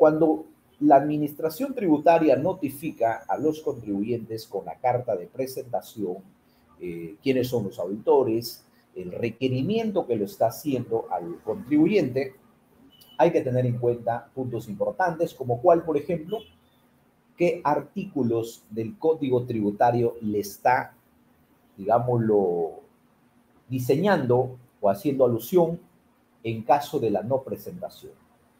Cuando la administración tributaria notifica a los contribuyentes con la carta de presentación quiénes son los auditores, el requerimiento que lo está haciendo al contribuyente, hay que tener en cuenta puntos importantes, como cuál, por ejemplo, qué artículos del Código Tributario le está, digámoslo, diseñando o haciendo alusión en caso de la no presentación.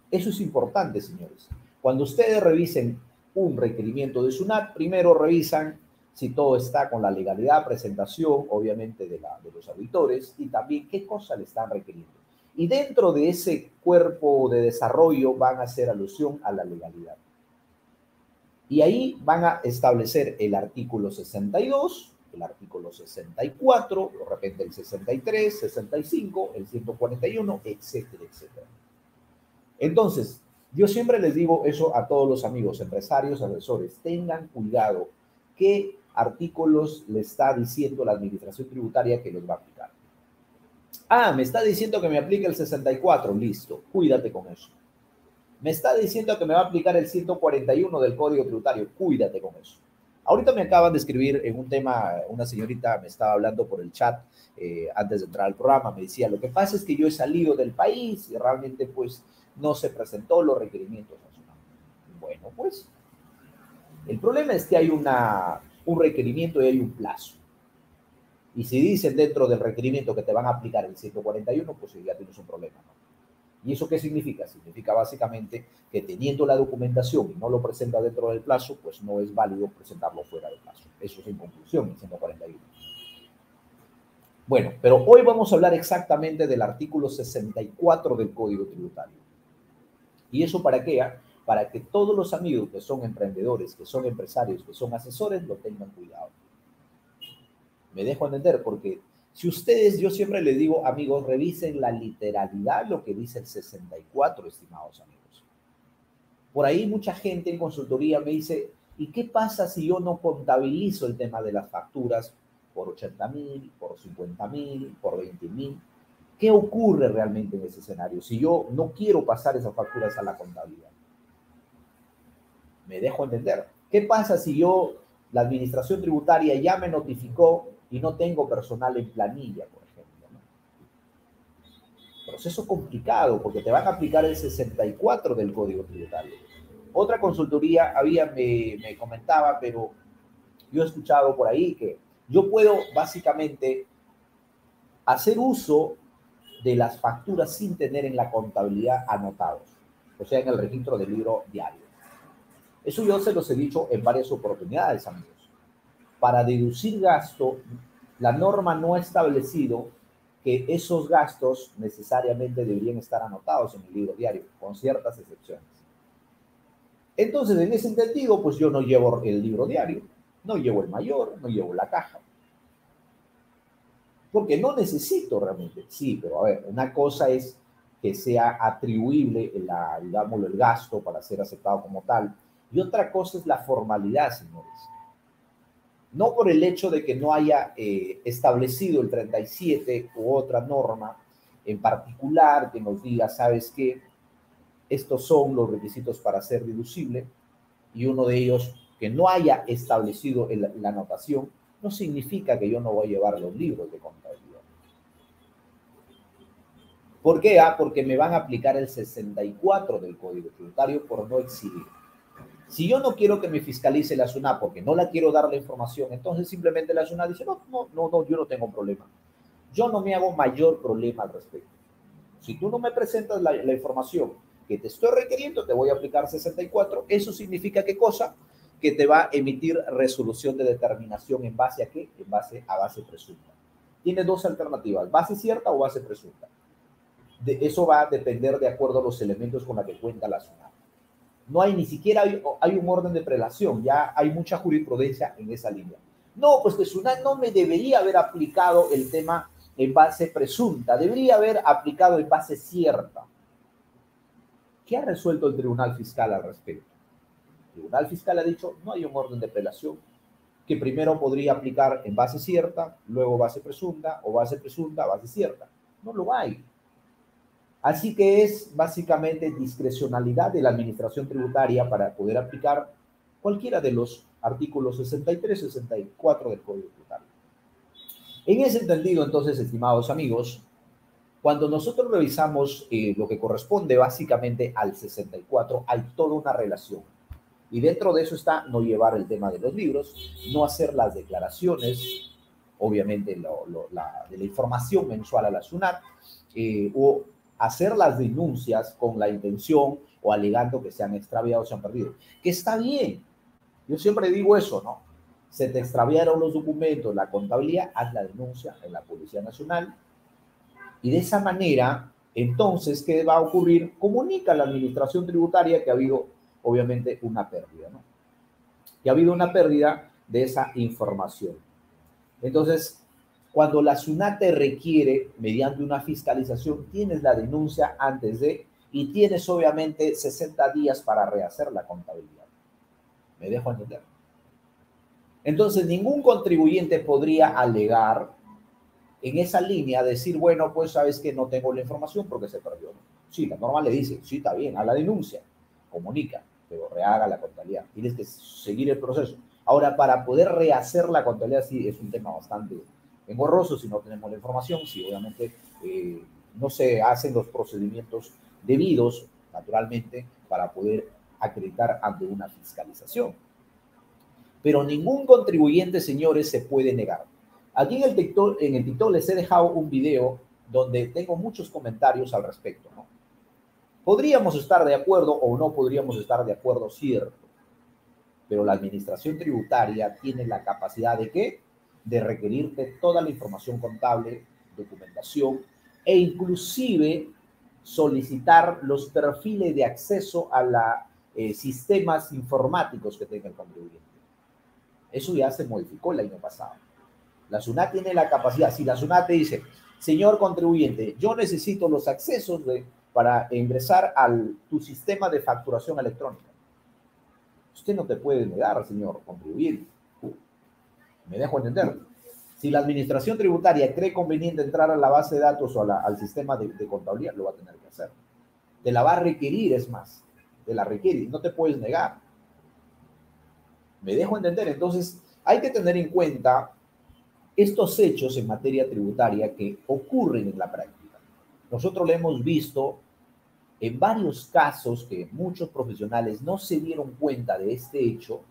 Eso es importante, señores. Cuando ustedes revisen un requerimiento de SUNAT, primero revisan si todo está con la legalidad, presentación, obviamente, de los auditores, y también qué cosa le están requiriendo. Y dentro de ese cuerpo de desarrollo van a hacer alusión a la legalidad. Y ahí van a establecer el artículo 62, el artículo 64, de repente el 63, 65, el 141, etcétera, etcétera. Entonces, yo siempre les digo eso a todos los amigos, empresarios, asesores, tengan cuidado qué artículos le está diciendo la administración tributaria que les va a aplicar. Ah, me está diciendo que me aplique el 64, listo, cuídate con eso. Me está diciendo que me va a aplicar el 141 del Código Tributario, cuídate con eso. Ahorita me acaban de escribir en un tema, una señorita me estaba hablando por el chat antes de entrar al programa, me decía, lo que pasa es que yo he salido del país y realmente pues no se presentó los requerimientos nacionales. Bueno, pues el problema es que hay un requerimiento y hay un plazo. Y si dicen dentro del requerimiento que te van a aplicar el 141, pues ya tienes un problema, ¿no? ¿Y eso qué significa? Significa básicamente que teniendo la documentación y no lo presenta dentro del plazo, pues no es válido presentarlo fuera del plazo. Eso es en conclusión, el 141. Bueno, pero hoy vamos a hablar exactamente del artículo 64 del Código Tributario. ¿Y eso para qué? Para que todos los amigos que son emprendedores, que son empresarios, que son asesores, lo tengan cuidado. Me dejo entender porque si ustedes, yo siempre les digo, amigos, revisen la literalidad, lo que dice el 64, estimados amigos. Por ahí mucha gente en consultoría me dice, ¿y qué pasa si yo no contabilizo el tema de las facturas por 80,000, por 50,000, por 20,000? ¿Qué ocurre realmente en ese escenario si yo no quiero pasar esas facturas a la contabilidad? Me dejo entender. ¿Qué pasa si yo, la administración tributaria ya me notificó y no tengo personal en planilla, por ejemplo, ¿no? Proceso complicado porque te van a aplicar el 64 del Código Tributario. Otra consultoría me comentaba, pero yo he escuchado por ahí que yo puedo básicamente hacer uso de las facturas sin tener en la contabilidad anotados, o sea, en el registro del libro diario. Eso yo se los he dicho en varias oportunidades, amigos. Para deducir gasto, la norma no ha establecido que esos gastos necesariamente deberían estar anotados en el libro diario, con ciertas excepciones. Entonces, en ese sentido, pues yo no llevo el libro diario, no llevo el mayor, no llevo la caja. Porque no necesito realmente. Sí, pero a ver, una cosa es que sea atribuible, digámoslo, el gasto para ser aceptado como tal. Y otra cosa es la formalidad, señores. No por el hecho de que no haya establecido el 37 u otra norma en particular que nos diga, ¿sabes qué? Estos son los requisitos para ser deducible, y uno de ellos que no haya establecido la anotación, no significa que yo no voy a llevar los libros de contabilidad. ¿Por qué? Porque me van a aplicar el 64 del Código Tributario por no exhibir. Si yo no quiero que me fiscalice la SUNAT porque no la quiero dar la información, entonces simplemente la SUNAT dice, no, yo no tengo problema. Yo no me hago mayor problema al respecto. Si tú no me presentas la información que te estoy requiriendo, te voy a aplicar 64. ¿Eso significa qué cosa? Que te va a emitir resolución de determinación en base a qué? En base a base presunta. Tiene dos alternativas, base cierta o base presunta. Eso va a depender de acuerdo a los elementos con los que cuenta la SUNAT. No hay ni siquiera hay un orden de prelación, ya hay mucha jurisprudencia en esa línea. No, pues que SUNAT no me debería haber aplicado el tema en base presunta, debería haber aplicado en base cierta. ¿Qué ha resuelto el Tribunal Fiscal al respecto? El Tribunal Fiscal ha dicho, no hay un orden de prelación, que primero podría aplicar en base cierta, luego base presunta, o base presunta, base cierta. No lo hay. Así que es básicamente discrecionalidad de la administración tributaria para poder aplicar cualquiera de los artículos 63 y 64 del Código Tributario. En ese entendido, entonces, estimados amigos, cuando nosotros revisamos lo que corresponde básicamente al 64, hay toda una relación. Y dentro de eso está no llevar el tema de los libros, no hacer las declaraciones, obviamente de la información mensual a la SUNAT, o hacer las denuncias con la intención o alegando que se han extraviado o se han perdido. Que está bien. Yo siempre digo eso, ¿no? Se te extraviaron los documentos, la contabilidad, haz la denuncia en la Policía Nacional. Y de esa manera, entonces, ¿qué va a ocurrir? Comunica a la administración tributaria que ha habido, obviamente, una pérdida, ¿no? Que ha habido una pérdida de esa información. Entonces, cuando la SUNAT te requiere, mediante una fiscalización, tienes la denuncia antes de, y tienes obviamente 60 días para rehacer la contabilidad. ¿Me dejo entender? Entonces, ningún contribuyente podría alegar en esa línea, decir, bueno, pues sabes que no tengo la información porque se perdió. Sí, la norma le dice, sí, está bien, a la denuncia, comunica, pero rehaga la contabilidad. Tienes que seguir el proceso. Ahora, para poder rehacer la contabilidad, sí, es un tema bastante engorroso si no tenemos la información, si obviamente no se hacen los procedimientos debidos, naturalmente, para poder acreditar ante una fiscalización. Pero ningún contribuyente, señores, se puede negar. Aquí en el TikTok les he dejado un video donde tengo muchos comentarios al respecto, ¿no? Podríamos estar de acuerdo o no podríamos estar de acuerdo, cierto, pero la administración tributaria tiene la capacidad de ¿qué? De requerirte toda la información contable, documentación e inclusive solicitar los perfiles de acceso a los sistemas informáticos que tenga el contribuyente. Eso ya se modificó el año pasado. La SUNAT tiene la capacidad, si la SUNAT te dice, señor contribuyente, yo necesito los accesos para ingresar a tu sistema de facturación electrónica. Usted no te puede negar, señor contribuyente. ¿Me dejo entender? Si la administración tributaria cree conveniente entrar a la base de datos o al sistema de contabilidad, lo va a tener que hacer. Te la va a requerir, es más. Te la requiere, no te puedes negar. ¿Me dejo entender? Entonces, hay que tener en cuenta estos hechos en materia tributaria que ocurren en la práctica. Nosotros lo hemos visto en varios casos que muchos profesionales no se dieron cuenta de este hecho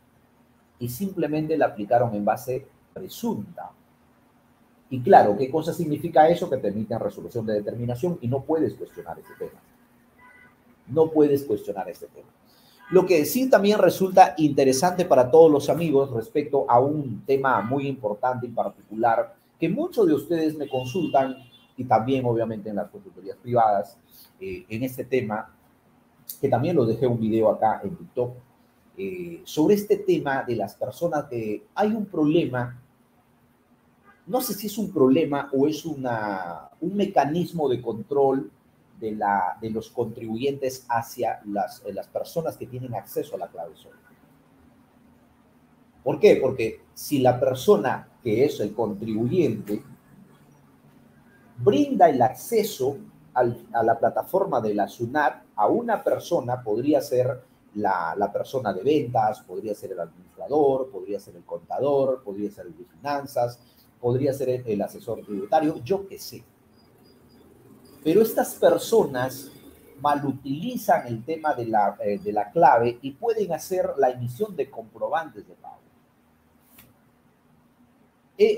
y simplemente la aplicaron en base presunta. Y claro, ¿qué cosa significa eso? Que te emiten resolución de determinación y no puedes cuestionar ese tema. No puedes cuestionar este tema. Lo que sí también resulta interesante para todos los amigos respecto a un tema muy importante en particular que muchos de ustedes me consultan y también obviamente en las consultorías privadas en este tema, que también lo dejé un video acá en TikTok, sobre este tema de las personas que hay un problema, no sé si es un problema o es un mecanismo de control de los contribuyentes hacia las personas que tienen acceso a la clave SOL. ¿Por qué? Porque si la persona que es el contribuyente brinda el acceso a la plataforma de la SUNAT a una persona, podría ser la persona de ventas, podría ser el administrador, podría ser el contador, podría ser el de finanzas, podría ser el asesor tributario, yo qué sé. Pero estas personas malutilizan el tema de la clave y pueden hacer la emisión de comprobantes de pago.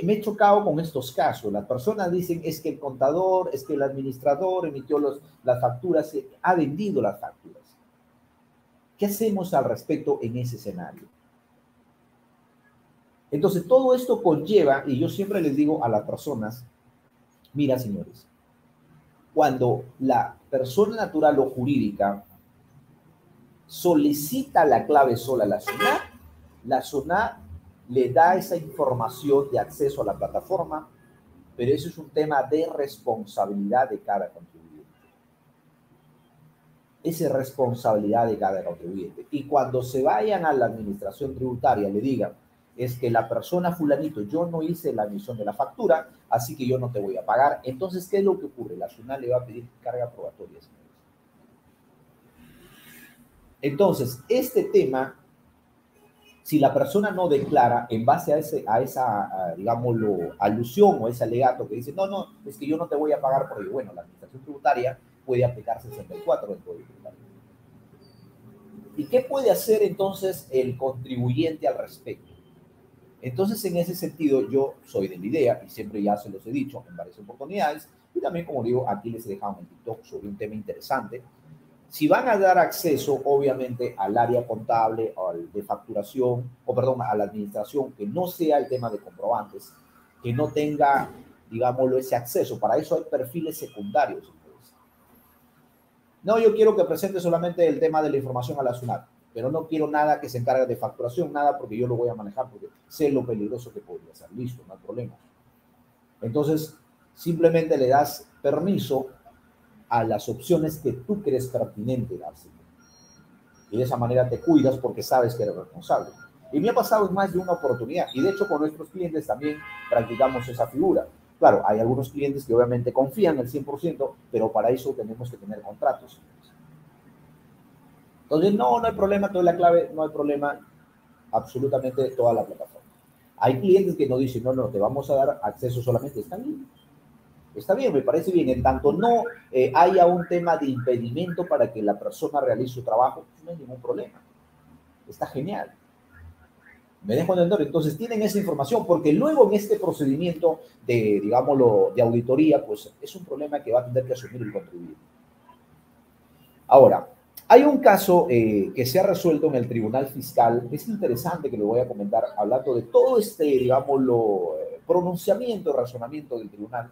Me he chocado con estos casos. Las personas dicen es que el contador, es que el administrador emitió las facturas, ha vendido las facturas. ¿Qué hacemos al respecto en ese escenario? Entonces, todo esto conlleva, y yo siempre les digo a las personas, mira, señores, cuando la persona natural o jurídica solicita la clave SOL a la SUNAT le da esa información de acceso a la plataforma, pero eso es un tema de responsabilidad de cada contribuyente. Esa es responsabilidad de cada contribuyente. Y cuando se vayan a la administración tributaria, le digan, es que la persona fulanito, yo no hice la emisión de la factura, así que yo no te voy a pagar. Entonces, ¿qué es lo que ocurre? La SUNAT le va a pedir carga probatoria, señores. Entonces, este tema, si la persona no declara en base a esa, digámoslo, alusión o ese alegato que dice, no, no, es que yo no te voy a pagar por ello. Bueno, la administración tributaria puede aplicar 64 del Código Tributario. ¿Y qué puede hacer entonces el contribuyente al respecto? Entonces, en ese sentido, yo soy de la idea, y siempre ya se los he dicho en varias oportunidades, y también, como digo, aquí les he dejado en TikTok sobre un tema interesante. Si van a dar acceso, obviamente, al área contable, al de facturación, o perdón, a la administración, que no sea el tema de comprobantes, que no tenga, digámoslo, ese acceso. Para eso hay perfiles secundarios. Entonces. No, yo quiero que presente solamente el tema de la información a la SUNAT, pero no quiero nada que se encargue de facturación, nada, porque yo lo voy a manejar, porque sé lo peligroso que podría ser. Listo, no hay problema. Entonces, simplemente le das permiso a las opciones que tú crees pertinente darse. Y de esa manera te cuidas porque sabes que eres responsable. Y me ha pasado en más de una oportunidad. Y de hecho con nuestros clientes también practicamos esa figura. Claro, hay algunos clientes que obviamente confían al 100%, pero para eso tenemos que tener contratos. Entonces, no hay problema, toda la clave, no hay problema, absolutamente toda la plataforma. Hay clientes que nos dicen, no, te vamos a dar acceso solamente, está bien. Está bien, me parece bien. En tanto no haya un tema de impedimento para que la persona realice su trabajo, no hay ningún problema. Está genial. ¿Me dejo entender? Entonces tienen esa información, porque luego en este procedimiento de, digámoslo, de auditoría, pues es un problema que va a tener que asumir el contribuyente. Ahora, hay un caso que se ha resuelto en el Tribunal Fiscal, que es interesante, que lo voy a comentar, hablando de todo este, digámoslo, pronunciamiento, razonamiento del tribunal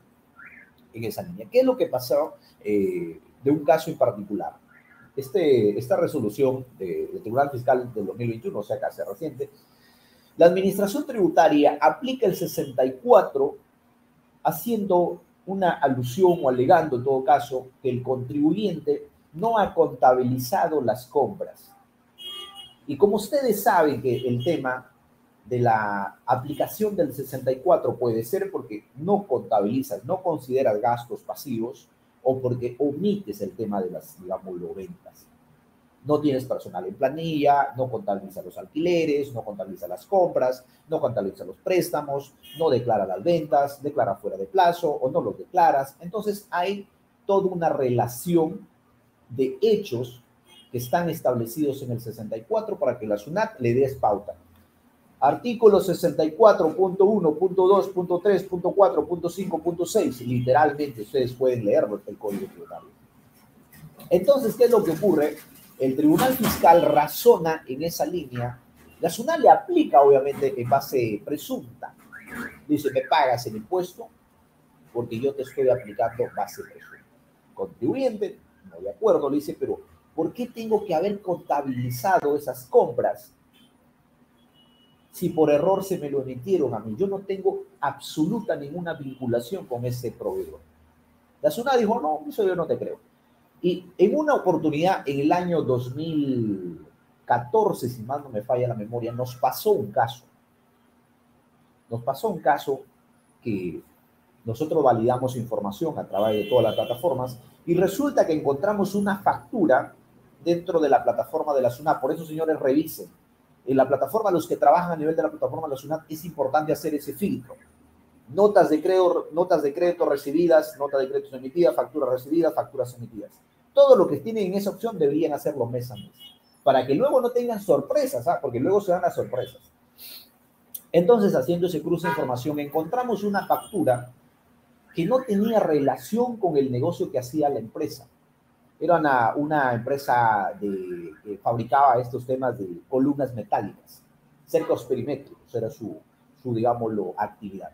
en esa línea. ¿Qué es lo que pasó de un caso en particular? Esta resolución del Tribunal Fiscal del 2021, o sea, casi reciente, la Administración Tributaria aplica el 64 haciendo una alusión o alegando, en todo caso, que el contribuyente no ha contabilizado las compras. Y como ustedes saben que el tema de la aplicación del 64 puede ser porque no contabilizas, no consideras gastos pasivos o porque omites el tema de las, digamos, ventas. No tienes personal en planilla, no contabiliza los alquileres, no contabiliza las compras, no contabiliza los préstamos, no declara las ventas, declara fuera de plazo o no los declaras. Entonces hay toda una relación de hechos que están establecidos en el 64 para que la SUNAT le des pauta. Artículo 64.1.2.3.4.5.6, literalmente ustedes pueden leerlo, el Código Tributario. Entonces, ¿qué es lo que ocurre? El Tribunal Fiscal razona en esa línea. La SUNAT le aplica, obviamente, en base presunta. Dice, me pagas el impuesto porque yo te estoy aplicando base presunta. Contribuyente, no de acuerdo, le dice, pero ¿por qué tengo que haber contabilizado esas compras si por error se me lo emitieron a mí? Yo no tengo absoluta ninguna vinculación con ese proveedor. La SUNAT dijo, no, eso yo no te creo. Y en una oportunidad, en el año 2014, si mal no me falla la memoria, nos pasó un caso. Nos pasó un caso que nosotros validamos información a través de todas las plataformas y resulta que encontramos una factura dentro de la plataforma de la SUNAT. Por eso, señores, revisen. En la plataforma, los que trabajan a nivel de la plataforma de la SUNAT, es importante hacer ese filtro. Notas de crédito recibidas, notas de créditos emitidas, facturas recibidas, facturas emitidas. Todo lo que tienen en esa opción deberían hacerlo mes a mes, para que luego no tengan sorpresas, porque luego se dan las sorpresas. Entonces, haciendo ese cruce de información, encontramos una factura que no tenía relación con el negocio que hacía la empresa. Era una empresa que fabricaba estos temas de columnas metálicas, cercos perimétricos, era su digámoslo, actividad.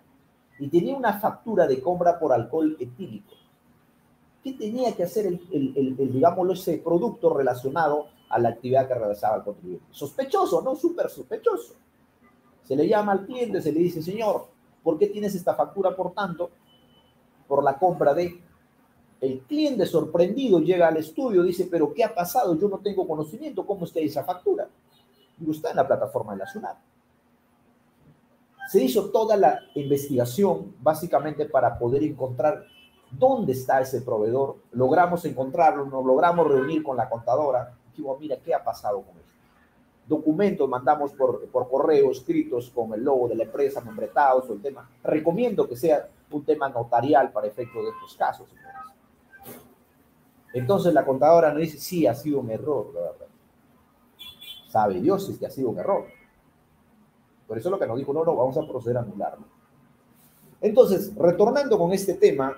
Y tenía una factura de compra por alcohol etílico. ¿Qué tenía que hacer digámoslo, ese producto relacionado a la actividad que realizaba el contribuyente? Sospechoso, ¿no? Súper sospechoso. Se le llama al cliente, se le dice, señor, ¿por qué tienes esta factura, por tanto, por la compra de...? El cliente sorprendido llega al estudio, dice, pero ¿qué ha pasado? Yo no tengo conocimiento, ¿cómo está esa factura? Digo, está en la plataforma de la SUNAT. Se hizo toda la investigación básicamente para poder encontrar dónde está ese proveedor. Logramos encontrarlo, nos logramos reunir con la contadora. Dijimos, mira, ¿qué ha pasado con esto? Documentos mandamos por correo escritos con el logo de la empresa, membretados o el tema. Recomiendo que sea un tema notarial para efectos de estos casos, señores. Entonces la contadora nos dice, sí, ha sido un error, la verdad. Sabe Dios si es que ha sido un error. Por eso lo que nos dijo, no, vamos a proceder a anularlo. Entonces, retornando con este tema,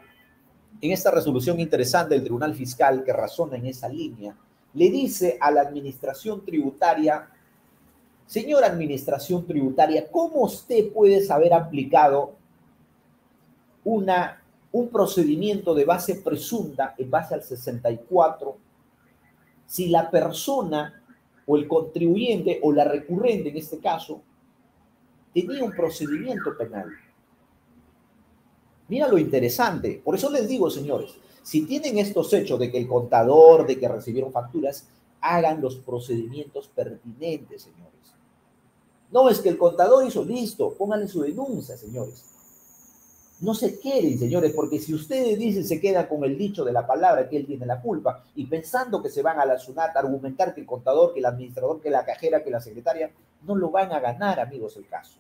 en esta resolución interesante del Tribunal Fiscal que razona en esa línea, le dice a la administración tributaria, señora administración tributaria, ¿cómo usted puede haber aplicado un procedimiento de base presunta en base al 64 si la persona o el contribuyente o la recurrente en este caso tenía un procedimiento penal? Mira lo interesante. Por eso les digo, señores, si tienen estos hechos de que el contador, de que recibieron facturas, hagan los procedimientos pertinentes, señores. No es que el contador hizo, listo, pónganle su denuncia, señores. No se queden, señores, porque si ustedes dicen, se quedan con el dicho de la palabra que él tiene la culpa y pensando que se van a la SUNAT a argumentar que el contador, que el administrador, que la cajera, que la secretaria, no lo van a ganar, amigos, el caso.